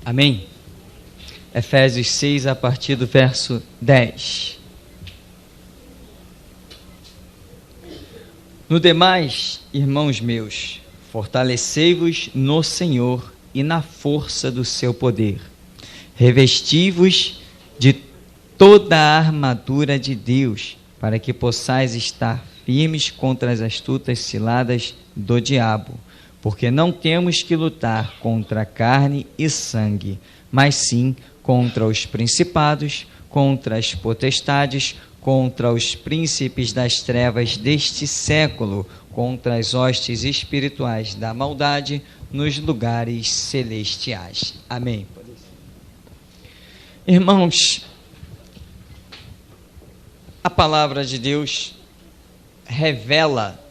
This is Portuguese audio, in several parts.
Amém? Efésios 6, a partir do verso 10. No demais, irmãos meus, fortalecei-vos no Senhor e na força do seu poder. Revesti-vos de toda a armadura de Deus, para que possais estar firmes contra as astutas ciladas do diabo. Porque não temos que lutar contra carne e sangue, mas sim contra os principados, contra as potestades, contra os príncipes das trevas deste século, contra as hostes espirituais da maldade nos lugares celestiais. Amém. Irmãos, a palavra de Deus revela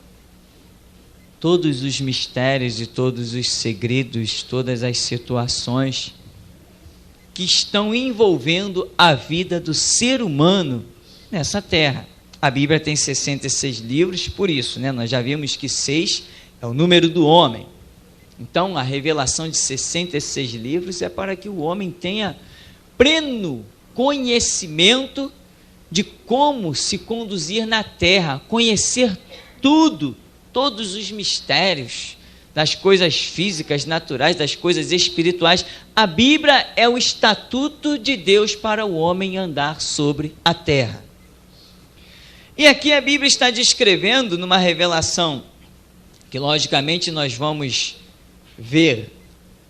todos os mistérios e todos os segredos, todas as situações que estão envolvendo a vida do ser humano nessa terra. A Bíblia tem 66 livros, por isso, nós já vimos que 6 é o número do homem. Então, a revelação de 66 livros é para que o homem tenha pleno conhecimento de como se conduzir na terra, conhecer tudo, todos os mistérios das coisas físicas, naturais, das coisas espirituais. A Bíblia é o estatuto de Deus para o homem andar sobre a terra. E aqui a Bíblia está descrevendo numa revelação que logicamente nós vamos ver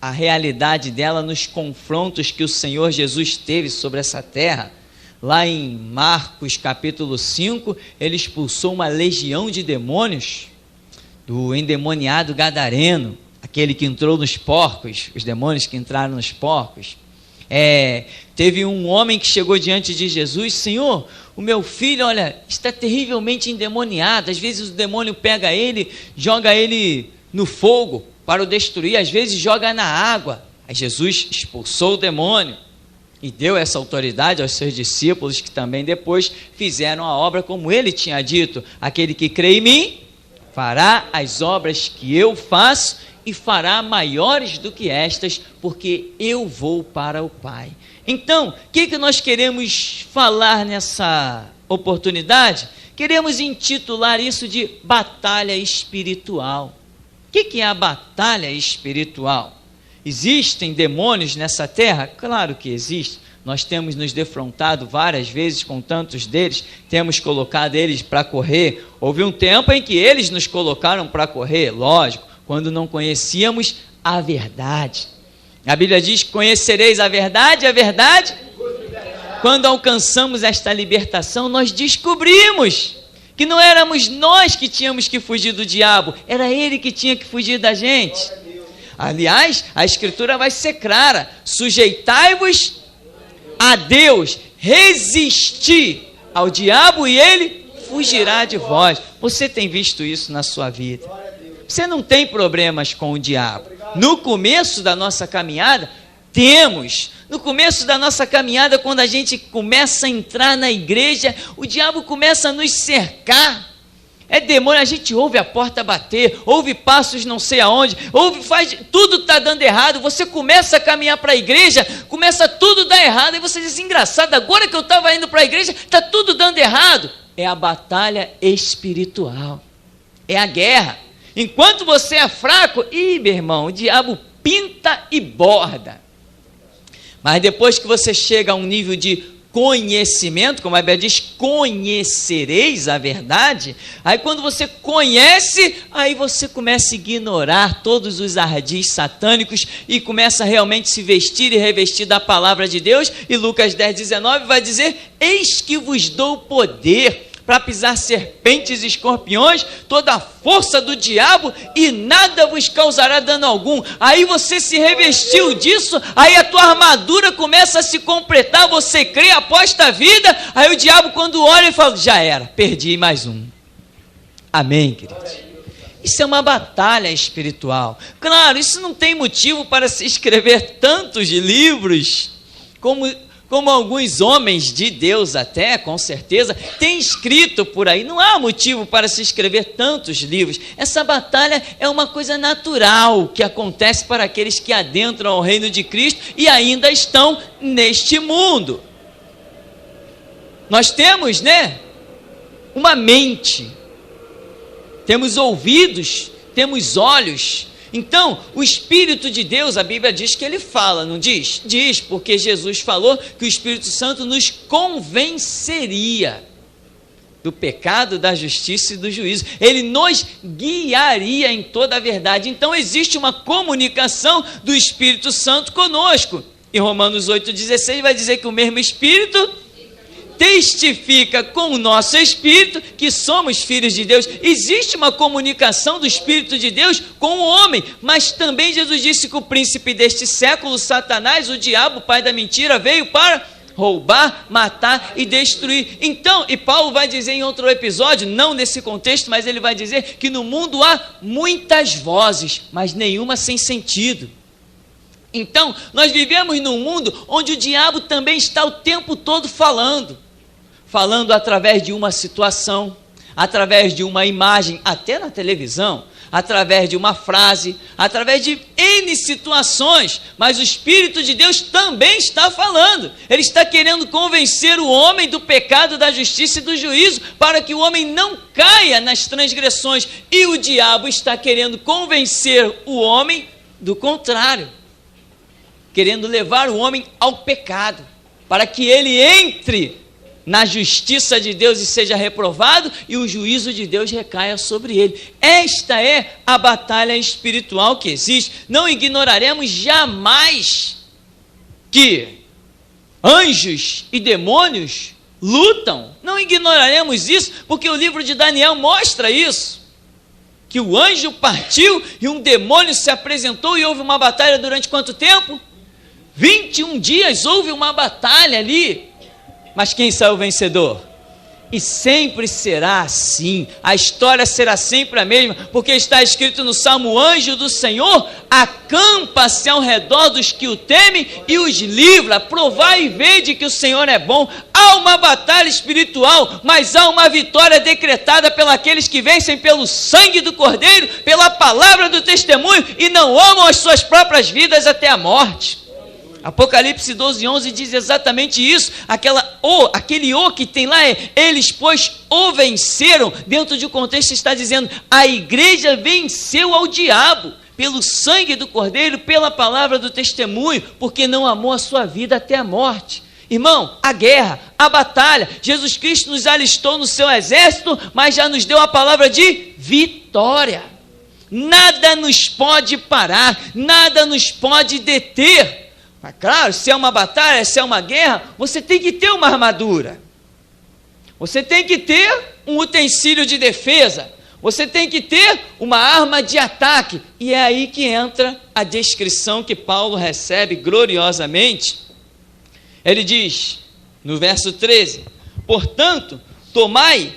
a realidade dela nos confrontos que o Senhor Jesus teve sobre essa terra. Lá em Marcos capítulo 5, ele expulsou uma legião de demônios do endemoniado gadareno, aquele que entrou nos porcos, os demônios que entraram nos porcos. Teve um homem que chegou diante de Jesus: Senhor, o meu filho, está terrivelmente endemoniado. Às vezes o demônio pega ele, joga ele no fogo para o destruir, às vezes joga na água. Aí Jesus expulsou o demônio e deu essa autoridade aos seus discípulos, que também depois fizeram a obra como ele tinha dito: aquele que crê em mim fará as obras que eu faço e fará maiores do que estas, porque eu vou para o Pai. Então, o que nós queremos falar nessa oportunidade? Queremos intitular isso de batalha espiritual. O que é a batalha espiritual? Existem demônios nessa terra? Claro que existe. Nós temos nos defrontado várias vezes com tantos deles, temos colocado eles para correr. Houve um tempo em que eles nos colocaram para correr, lógico, quando não conhecíamos a verdade. A Bíblia diz: conhecereis a verdade, Quando alcançamos esta libertação, nós descobrimos que não éramos nós que tínhamos que fugir do diabo, era ele que tinha que fugir da gente. Aliás, a Escritura vai ser clara: sujeitai-vos a Deus, resistir ao diabo e ele fugirá de vós. Você tem visto isso na sua vida? Você não tem problemas com o diabo. No começo da nossa caminhada, temos. No começo da nossa caminhada, quando a gente começa a entrar na igreja, o diabo começa a nos cercar. É demônio, a gente ouve a porta bater, ouve passos não sei aonde, tudo está dando errado. Você começa a caminhar para a igreja, começa tudo a dar errado, e você diz: engraçado, agora que eu estava indo para a igreja, está tudo dando errado. É a batalha espiritual, é a guerra. Enquanto você é fraco, meu irmão, o diabo pinta e borda. Mas depois que você chega a um nível de conhecimento, como a Bíblia diz, conhecereis a verdade. Aí quando você conhece, aí você começa a ignorar todos os ardis satânicos e começa a realmente se vestir e revestir da palavra de Deus. E Lucas 10:19 vai dizer: eis que vos dou poder para pisar serpentes e escorpiões, toda a força do diabo, e nada vos causará dano algum. Aí você se revestiu disso, aí a tua armadura começa a se completar, você crê, aposta a vida, aí o diabo quando olha e fala: já era, perdi mais um. Amém, queridos? Isso é uma batalha espiritual. Claro, isso não tem motivo para se escrever tantos livros como como alguns homens de Deus até, com certeza, têm escrito por aí. Não há motivo para se escrever tantos livros. Essa batalha é uma coisa natural que acontece para aqueles que adentram ao reino de Cristo e ainda estão neste mundo. Nós temos, uma mente, temos ouvidos, temos olhos. Então, o Espírito de Deus, a Bíblia diz que ele fala, não diz? Diz, porque Jesus falou que o Espírito Santo nos convenceria do pecado, da justiça e do juízo. Ele nos guiaria em toda a verdade. Então, existe uma comunicação do Espírito Santo conosco. Em Romanos 8,16 vai dizer que o mesmo Espírito testifica com o nosso espírito que somos filhos de Deus. Existe uma comunicação do Espírito de Deus com o homem, mas também Jesus disse que o príncipe deste século, Satanás, o diabo, o pai da mentira, veio para roubar, matar e destruir. Então, e Paulo vai dizer em outro episódio, não nesse contexto, mas ele vai dizer que no mundo há muitas vozes, mas nenhuma sem sentido. Então, nós vivemos num mundo onde o diabo também está o tempo todo falando através de uma situação, através de uma imagem, até na televisão, através de uma frase, através de N situações, mas o Espírito de Deus também está falando. Ele está querendo convencer o homem do pecado, da justiça e do juízo, para que o homem não caia nas transgressões, e o diabo está querendo convencer o homem do contrário, querendo levar o homem ao pecado, para que ele entre na justiça de Deus e seja reprovado, e o juízo de Deus recaia sobre ele. Esta é a batalha espiritual que existe. Não ignoraremos jamais que anjos e demônios lutam. Não ignoraremos isso, porque o livro de Daniel mostra isso. Que o anjo partiu e um demônio se apresentou e houve uma batalha durante quanto tempo? 21 dias houve uma batalha ali. Mas quem saiu vencedor? E sempre será assim, a história será sempre a mesma, porque está escrito no Salmo: o anjo do Senhor acampa-se ao redor dos que o temem e os livra. Provai e vede que o Senhor é bom. Há uma batalha espiritual, mas há uma vitória decretada pelos que vencem pelo sangue do Cordeiro, pela palavra do testemunho, e não amam as suas próprias vidas até a morte. Apocalipse 12:11 diz exatamente isso. Aquele o que tem lá é: eles, pois, o venceram. Dentro de um contexto está dizendo: a igreja venceu ao diabo pelo sangue do Cordeiro, pela palavra do testemunho, porque não amou a sua vida até a morte. Irmão, a guerra, a batalha, Jesus Cristo nos alistou no seu exército, mas já nos deu a palavra de vitória. Nada nos pode parar, nada nos pode deter. Mas claro, se é uma batalha, se é uma guerra, você tem que ter uma armadura, você tem que ter um utensílio de defesa, você tem que ter uma arma de ataque. E é aí que entra a descrição que Paulo recebe gloriosamente. Ele diz, no verso 13: portanto, tomai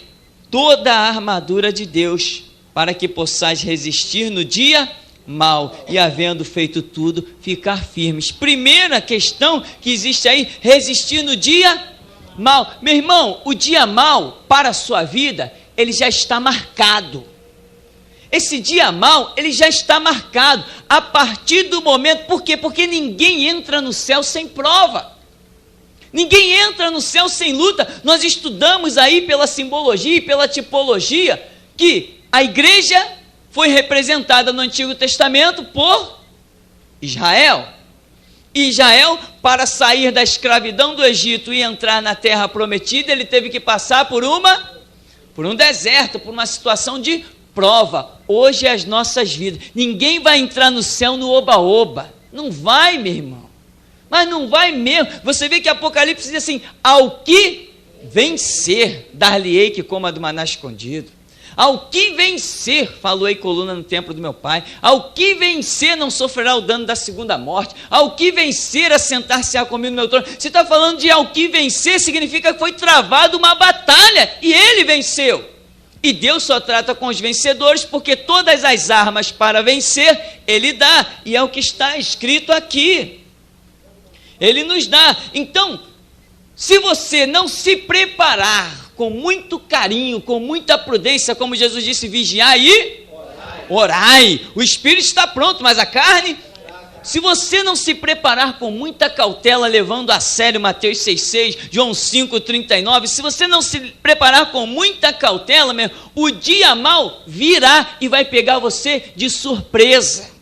toda a armadura de Deus, para que possais resistir no dia mal, e havendo feito tudo, ficar firmes. Primeira questão que existe aí: resistir no dia mal. Meu irmão, o dia mal para a sua vida, ele já está marcado. Esse dia mal, ele já está marcado a partir do momento. Por quê? Porque ninguém entra no céu sem prova, ninguém entra no céu sem luta. Nós estudamos aí pela simbologia e pela tipologia que a igreja foi representada no Antigo Testamento por Israel. E Israel, para sair da escravidão do Egito e entrar na terra prometida, ele teve que passar por um deserto, por uma situação de prova. Hoje é as nossas vidas. Ninguém vai entrar no céu no oba-oba. Não vai, meu irmão. Mas não vai mesmo. Você vê que Apocalipse diz assim: ao que vencer, dar-lhe-ei que coma do maná escondido. Ao que vencer, falou-ei coluna no templo do meu pai. Ao que vencer, não sofrerá o dano da segunda morte. Ao que vencer, assentar-se-á comigo no meu trono. Se está falando de ao que vencer, significa que foi travada uma batalha e ele venceu. E Deus só trata com os vencedores, porque todas as armas para vencer, ele dá. E é o que está escrito aqui. Ele nos dá. Então, Se você não se preparar com muito carinho, com muita prudência, como Jesus disse, vigiai e orai. O espírito está pronto, mas a carne... Se você não se preparar com muita cautela, levando a sério Mateus 6,6, João 5,39, se você não se preparar com muita cautela, o dia mau virá e vai pegar você de surpresa.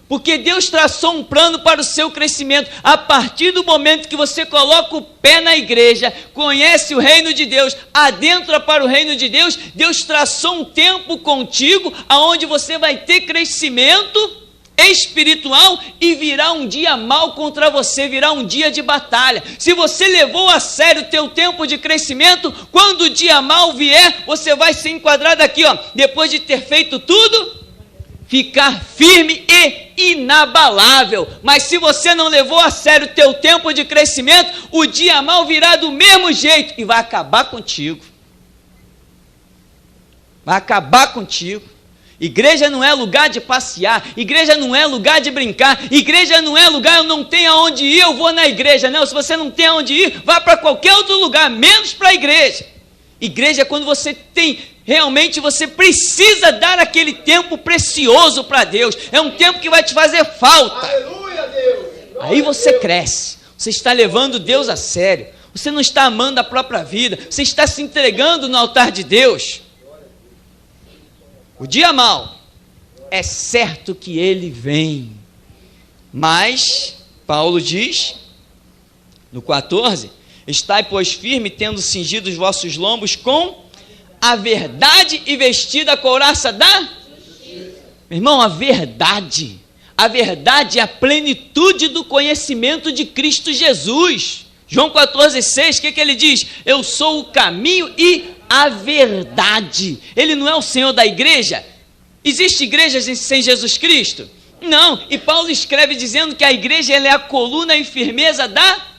Porque Deus traçou um plano para o seu crescimento. A partir do momento que você coloca o pé na igreja, conhece o reino de Deus, adentra para o reino de Deus, Deus traçou um tempo contigo, aonde você vai ter crescimento espiritual e virá um dia mau contra você, virá um dia de batalha. Se você levou a sério o teu tempo de crescimento, quando o dia mau vier, você vai ser enquadrado aqui, depois de ter feito tudo, ficar firme e inabalável. Mas se você não levou a sério o teu tempo de crescimento, o dia mau virá do mesmo jeito e vai acabar contigo. Vai acabar contigo. Igreja não é lugar de passear, igreja não é lugar de brincar, igreja não é lugar, eu não tenho aonde ir, eu vou na igreja. Não, se você não tem aonde ir, vá para qualquer outro lugar, menos para a igreja. Igreja é quando você tem, realmente você precisa dar aquele tempo precioso para Deus, é um tempo que vai te fazer falta. Aleluia, Deus. Aí você cresce, você está levando Deus a sério, você não está amando a própria vida, você está se entregando no altar de Deus. O dia mau, é certo que ele vem, mas, Paulo diz, no 14, estai, pois, firme, tendo cingido os vossos lombos com a verdade e vestida a couraça da justiça. Meu irmão, a verdade é a plenitude do conhecimento de Cristo Jesus. João 14,6, o que ele diz? Eu sou o caminho e a verdade. Ele não é o Senhor da igreja? Existe igrejas sem Jesus Cristo? Não. E Paulo escreve dizendo que a igreja ela é a coluna e firmeza da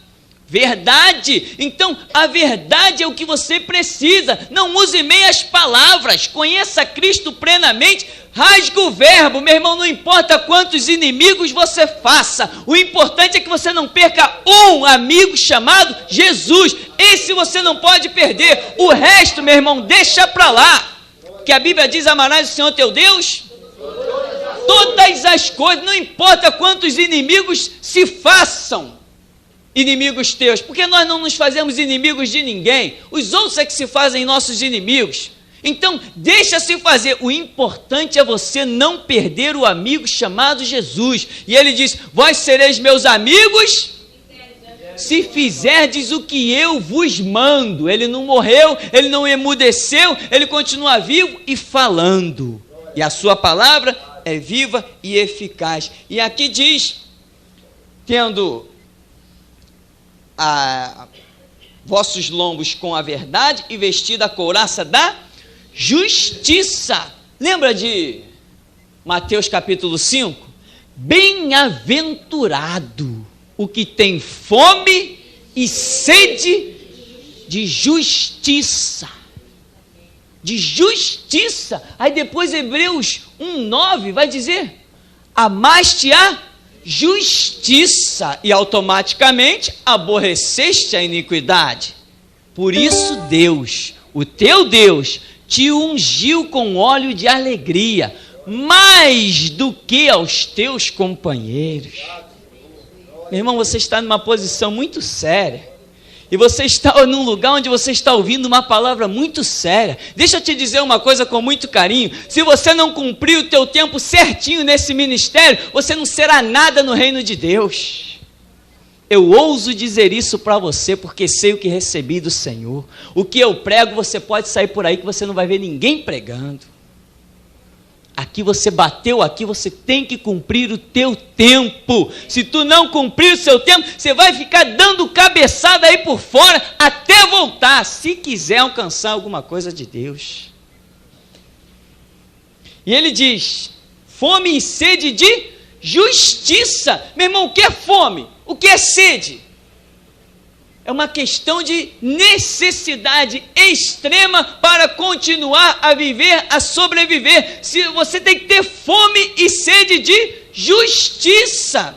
verdade. Então, a verdade é o que você precisa. Não use meias palavras. Conheça Cristo plenamente. Rasgue o verbo. Meu irmão, não importa quantos inimigos você faça. O importante é que você não perca um amigo chamado Jesus. Esse você não pode perder. O resto, meu irmão, deixa para lá. Que a Bíblia diz, amarás o Senhor teu Deus todas as coisas, não importa quantos inimigos se façam inimigos teus, porque nós não nos fazemos inimigos de ninguém, os outros é que se fazem nossos inimigos. Então deixa-se fazer, o importante é você não perder o amigo chamado Jesus. E ele diz, vós sereis meus amigos se fizerdes o que eu vos mando. Ele não morreu, ele não emudeceu, ele continua vivo e falando, e a sua palavra é viva e eficaz. E aqui diz, tendo vossos lombos com a verdade e vestida a couraça da justiça. Lembra de Mateus capítulo 5? Bem-aventurado o que tem fome e sede de justiça. De justiça. Aí depois Hebreus 1:9 vai dizer, amaste a justiça e automaticamente aborreceste a iniquidade. Por isso Deus, o teu Deus, te ungiu com óleo de alegria, mais do que aos teus companheiros. Meu irmão, você está numa posição muito séria, e você está num lugar onde você está ouvindo uma palavra muito séria. Deixa eu te dizer uma coisa com muito carinho, se você não cumprir o teu tempo certinho nesse ministério, você não será nada no reino de Deus. Eu ouso dizer isso para você, porque sei o que recebi do Senhor. O que eu prego, você pode sair por aí que você não vai ver ninguém pregando. Aqui você bateu, aqui você tem que cumprir o teu tempo. Se tu não cumprir o seu tempo, você vai ficar dando cabeçada aí por fora até voltar, se quiser alcançar alguma coisa de Deus. E ele diz, fome e sede de justiça. Meu irmão, o que é fome? O que é sede? É uma questão de necessidade extrema para continuar a viver, a sobreviver. Se você tem que ter fome e sede de justiça.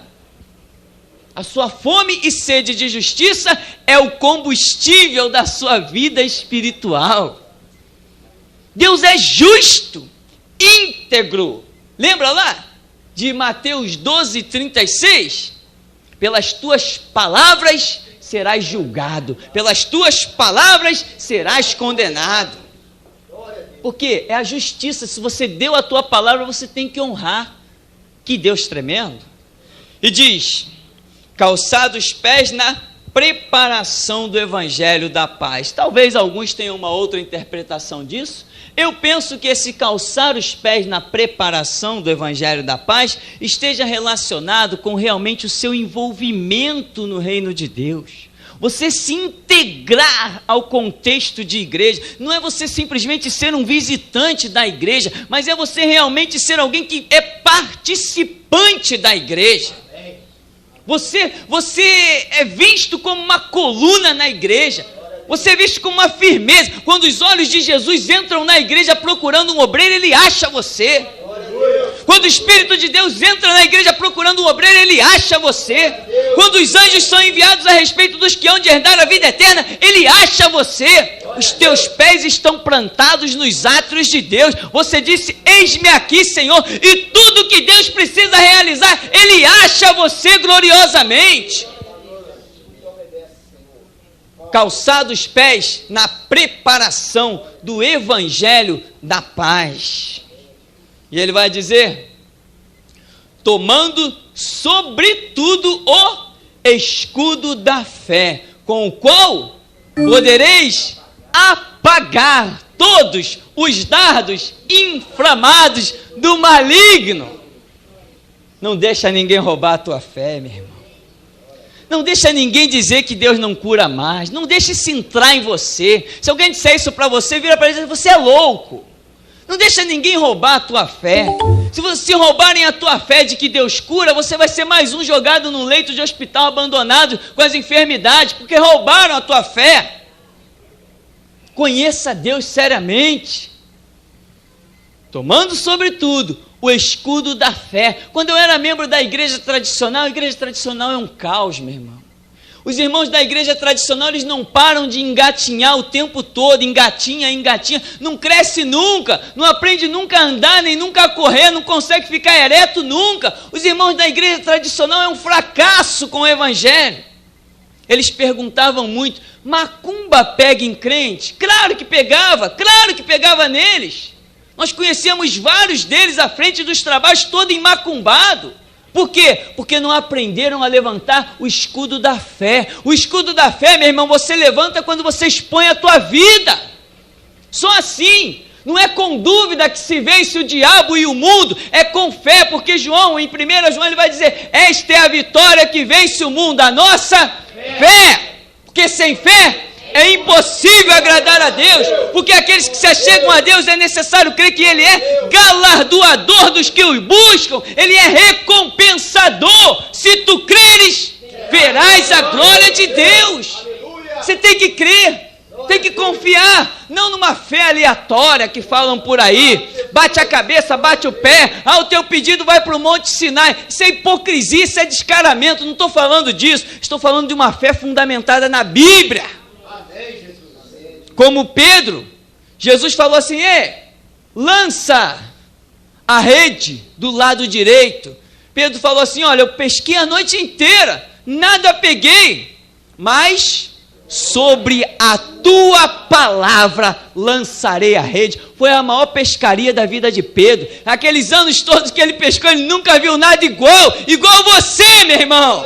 A sua fome e sede de justiça é o combustível da sua vida espiritual. Deus é justo, íntegro. Lembra lá de Mateus 12:36? Pelas tuas palavras serás julgado, pelas tuas palavras serás condenado. Porque é a justiça. Se você deu a tua palavra, você tem que honrar. Que Deus tremendo. E diz: calçado os pés na preparação do evangelho da paz. Talvez alguns tenham uma outra interpretação disso. Eu penso que esse calçar os pés na preparação do evangelho da paz esteja relacionado com realmente o seu envolvimento no reino de Deus. Você se integrar ao contexto de igreja. Não é você simplesmente ser um visitante da igreja, mas é você realmente ser alguém que é participante da igreja. Você é visto como uma coluna na igreja. Você é visto como uma firmeza. Quando os olhos de Jesus entram na igreja procurando um obreiro, ele acha você. Quando o Espírito de Deus entra na igreja procurando um obreiro, ele acha você. Quando os anjos são enviados a respeito dos que hão de herdar a vida eterna, ele acha você. Os teus pés estão plantados nos átrios de Deus. Você disse: eis-me aqui, Senhor. E tudo que Deus precisa realizar, ele acha você gloriosamente. Calçado os pés na preparação do evangelho da paz. E ele vai dizer: tomando sobretudo o escudo da fé, com o qual podereis apagar todos os dardos inflamados do maligno. Não deixa ninguém roubar a tua fé, meu irmão. Não deixa ninguém dizer que Deus não cura mais. Não deixe isso entrar em você. Se alguém disser isso para você, vira para ele e diz: você é louco. Não deixa ninguém roubar a tua fé. Se roubarem a tua fé de que Deus cura, você vai ser mais um jogado num leito de hospital abandonado com as enfermidades, porque roubaram a tua fé. Conheça Deus seriamente. Tomando sobretudo o escudo da fé. Quando eu era membro da igreja tradicional, a igreja tradicional é um caos, meu irmão. Os irmãos da igreja tradicional, eles não param de engatinhar o tempo todo, engatinha, não cresce nunca, não aprende nunca a andar, nem nunca a correr, não consegue ficar ereto nunca. Os irmãos da igreja tradicional é um fracasso com o evangelho. Eles perguntavam muito: macumba pega em crente? Claro que pegava neles. Nós conhecíamos vários deles à frente dos trabalhos, todo emmacumbado. Por quê? Porque não aprenderam a levantar o escudo da fé. O escudo da fé, meu irmão, você levanta quando você expõe a tua vida. Só assim. Não é com dúvida que se vence o diabo e o mundo, é com fé, porque João, em 1 João, ele vai dizer: esta é a vitória que vence o mundo, a nossa fé. Porque sem fé é impossível agradar a Deus, porque aqueles que se achegam a Deus é necessário crer que Ele é galardoador dos que o buscam, Ele é recompensador. Se tu creres, verás a glória de Deus. Você tem que crer, tem que confiar, não numa fé aleatória que falam por aí, bate a cabeça, bate o pé, o teu pedido vai para o Monte Sinai. Isso é hipocrisia, isso é descaramento. Não estou falando disso, estou falando de uma fé fundamentada na Bíblia. Como Pedro, Jesus falou assim: lança a rede do lado direito. Pedro falou assim: olha, eu pesquei a noite inteira, nada peguei, mas sobre a tua palavra lançarei a rede. Foi a maior pescaria da vida de Pedro. Aqueles anos todos que ele pescou, ele nunca viu nada igual você, meu irmão.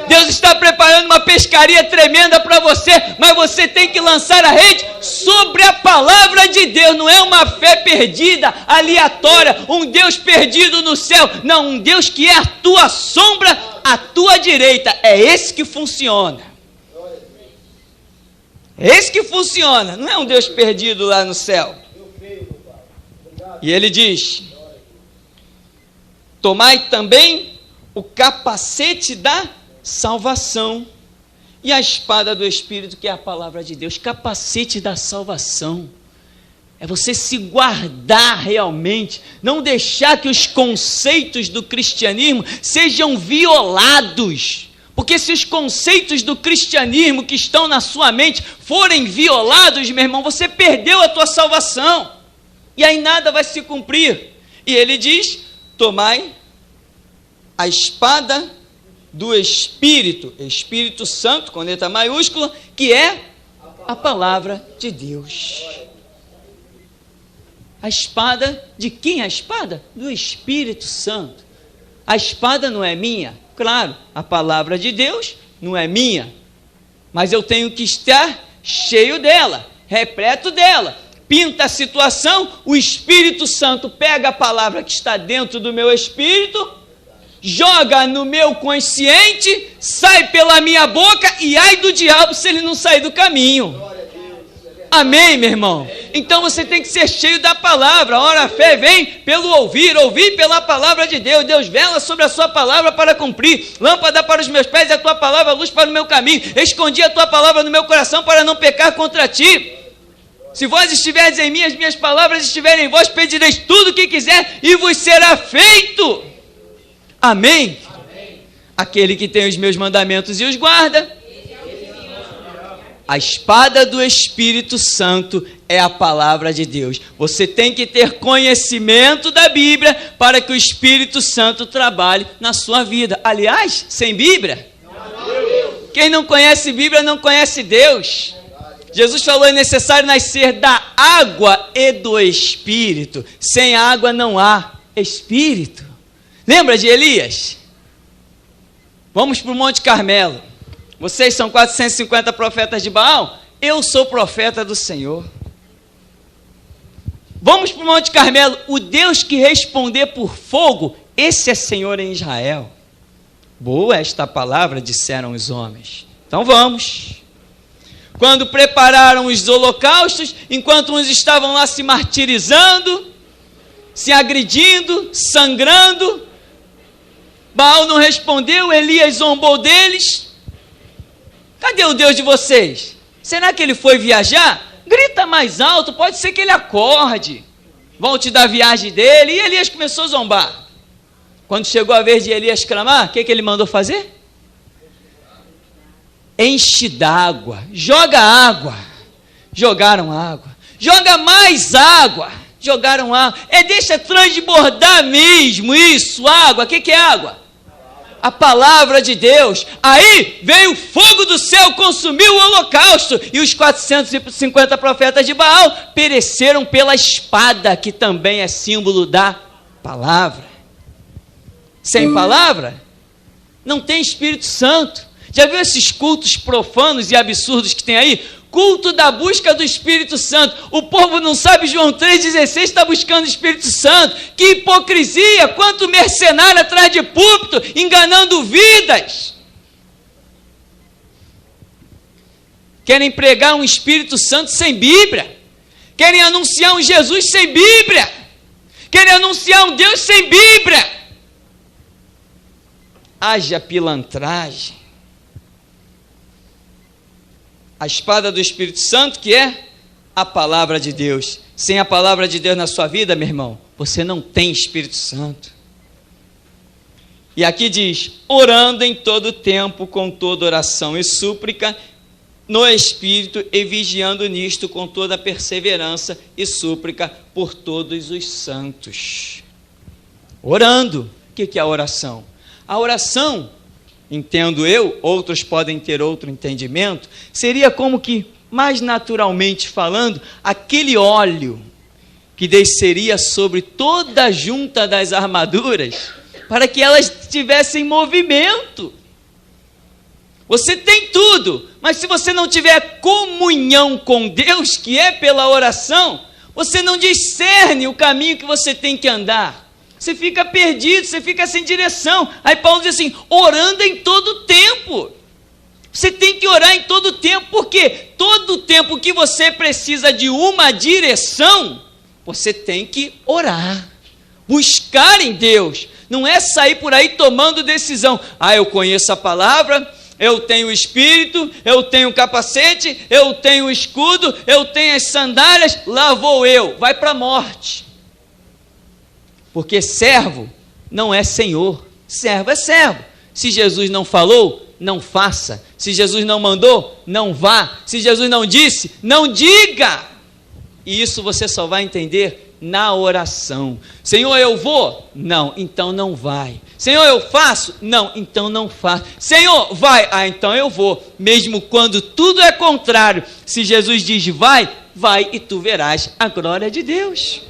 Deus está preparando uma pescaria tremenda para você, mas você tem que lançar a rede sobre a palavra de Deus. Não é uma fé perdida, aleatória, um Deus perdido no céu. Não, um Deus que é a tua sombra, a tua direita. É esse que funciona. É esse que funciona. Não é um Deus perdido lá no céu. E ele diz: tomai também o capacete da salvação e a espada do Espírito, que é a palavra de Deus. Capacete da salvação. É você se guardar realmente, não deixar que os conceitos do cristianismo sejam violados. Porque se os conceitos do cristianismo que estão na sua mente forem violados, meu irmão, você perdeu a tua salvação. E aí nada vai se cumprir. E ele diz, tomai a espada do Espírito, Espírito Santo, com letra maiúscula, que é a palavra de Deus. A espada, de quem é a espada? Do Espírito Santo. A espada não é minha, claro, a palavra de Deus não é minha, mas eu tenho que estar cheio dela, repleto dela. Pinta a situação, o Espírito Santo pega a palavra que está dentro do meu espírito, joga no meu consciente, sai pela minha boca e ai do diabo se ele não sair do caminho. Amém, meu irmão? Então você tem que ser cheio da palavra. Ora, a fé vem pelo ouvir, ouvir pela palavra de Deus. Deus vela sobre a sua palavra para cumprir. Lâmpada para os meus pés e a tua palavra, luz para o meu caminho. Escondi a tua palavra no meu coração para não pecar contra ti. Se vós estiverdes em mim, as minhas palavras estiverem em vós, pedireis tudo o que quiser e vos será feito. Amém? Amém. Aquele que tem os meus mandamentos e os guarda. A espada do Espírito Santo é a palavra de Deus. Você tem que ter conhecimento da Bíblia para que o Espírito Santo trabalhe na sua vida. Aliás, sem Bíblia, quem não conhece Bíblia não conhece Deus. Jesus falou, é necessário nascer da água e do Espírito. Sem água não há Espírito. Lembra de Elias? Vamos para o Monte Carmelo. Vocês são 450 profetas de Baal? Eu sou profeta do Senhor. Vamos para o Monte Carmelo. O Deus que responder por fogo, esse é Senhor em Israel. Boa esta palavra, disseram os homens. Então vamos. Quando prepararam os holocaustos, enquanto uns estavam lá se martirizando, se agredindo, sangrando, Baal não respondeu, Elias zombou deles. Cadê o Deus de vocês? Será que ele foi viajar? Grita mais alto, pode ser que ele acorde. Volte da viagem dele. E Elias começou a zombar. Quando chegou a vez de Elias clamar, o que ele mandou fazer? Enche d'água, joga água. Jogaram água. Joga mais água. Jogaram água. Deixa transbordar mesmo isso, água. O que é água? A palavra de Deus. Aí veio o fogo do céu, consumiu o holocausto, e os 450 profetas de Baal pereceram pela espada, que também é símbolo da palavra. Sem palavra não tem Espírito Santo. Já viu esses cultos profanos e absurdos que tem aí? Culto da busca do Espírito Santo. O povo não sabe, João 3,16 está buscando o Espírito Santo. Que hipocrisia! Quanto mercenário atrás de púlpito, enganando vidas. Querem pregar um Espírito Santo sem Bíblia. Querem anunciar um Jesus sem Bíblia. Querem anunciar um Deus sem Bíblia. Haja pilantragem. A espada do Espírito Santo, que é a palavra de Deus. Sem a palavra de Deus na sua vida, meu irmão, você não tem Espírito Santo. E aqui diz, orando em todo tempo, com toda oração e súplica, no Espírito, e vigiando nisto com toda perseverança e súplica por todos os santos. Orando. O que é a oração? A oração, entendo eu, outros podem ter outro entendimento, seria como que, mais naturalmente falando, aquele óleo que desceria sobre toda a junta das armaduras, para que elas tivessem movimento. Você tem tudo, mas se você não tiver comunhão com Deus, que é pela oração, você não discerne o caminho que você tem que andar. Você fica perdido, você fica sem direção. Aí Paulo diz assim, orando em todo tempo. Você tem que orar em todo tempo, porque todo tempo que você precisa de uma direção, você tem que orar, buscar em Deus. Não é sair por aí tomando decisão. Eu conheço a palavra, eu tenho o espírito, eu tenho o capacete, eu tenho o escudo, eu tenho as sandálias, lá vou eu, vai para a morte. Porque servo não é senhor, servo é servo. Se Jesus não falou, não faça. Se Jesus não mandou, não vá. Se Jesus não disse, não diga. E isso você só vai entender na oração. Senhor, eu vou? Não, então não vai. Senhor, eu faço? Não, então não faço. Senhor, vai? Ah, então eu vou. Mesmo quando tudo é contrário, se Jesus diz vai, vai e tu verás a glória de Deus.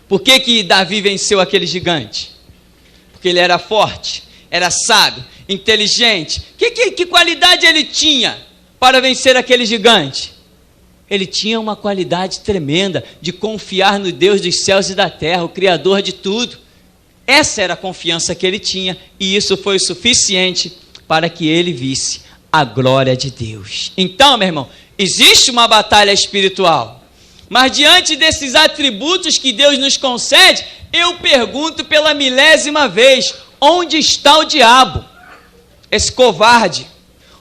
Por que Davi venceu aquele gigante? Porque ele era forte, era sábio, inteligente. Que qualidade ele tinha para vencer aquele gigante? Ele tinha uma qualidade tremenda de confiar no Deus dos céus e da terra, o Criador de tudo. Essa era a confiança que ele tinha, e isso foi o suficiente para que ele visse a glória de Deus. Então, meu irmão, existe uma batalha espiritual, mas diante desses atributos que Deus nos concede, eu pergunto pela 1000ª vez, onde está o diabo? Esse covarde.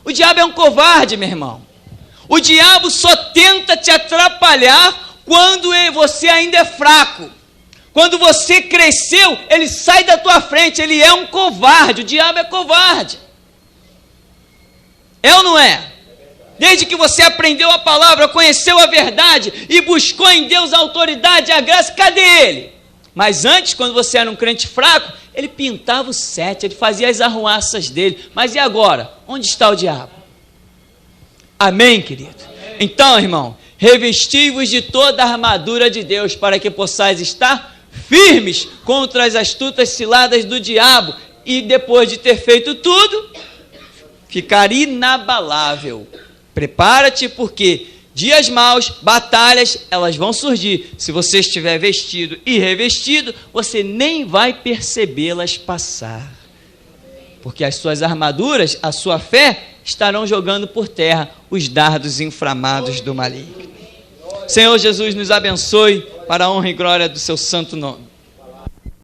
O diabo é um covarde, meu irmão. O diabo só tenta te atrapalhar quando você ainda é fraco. Quando você cresceu, ele sai da tua frente, ele é um covarde, o diabo é covarde. É ou não é? Desde que você aprendeu a palavra, conheceu a verdade e buscou em Deus a autoridade e a graça, cadê ele? Mas antes, quando você era um crente fraco, ele pintava o 7, ele fazia as arruaças dele. Mas e agora? Onde está o diabo? Amém, querido? Amém. Então, irmão, revesti-vos de toda a armadura de Deus, para que possais estar firmes contra as astutas ciladas do diabo, e depois de ter feito tudo, ficar inabalável. Prepara-te, porque dias maus, batalhas, elas vão surgir. Se você estiver vestido e revestido, você nem vai percebê-las passar. Porque as suas armaduras, a sua fé, estarão jogando por terra os dardos inflamados do maligno. Senhor Jesus, nos abençoe para a honra e glória do seu santo nome.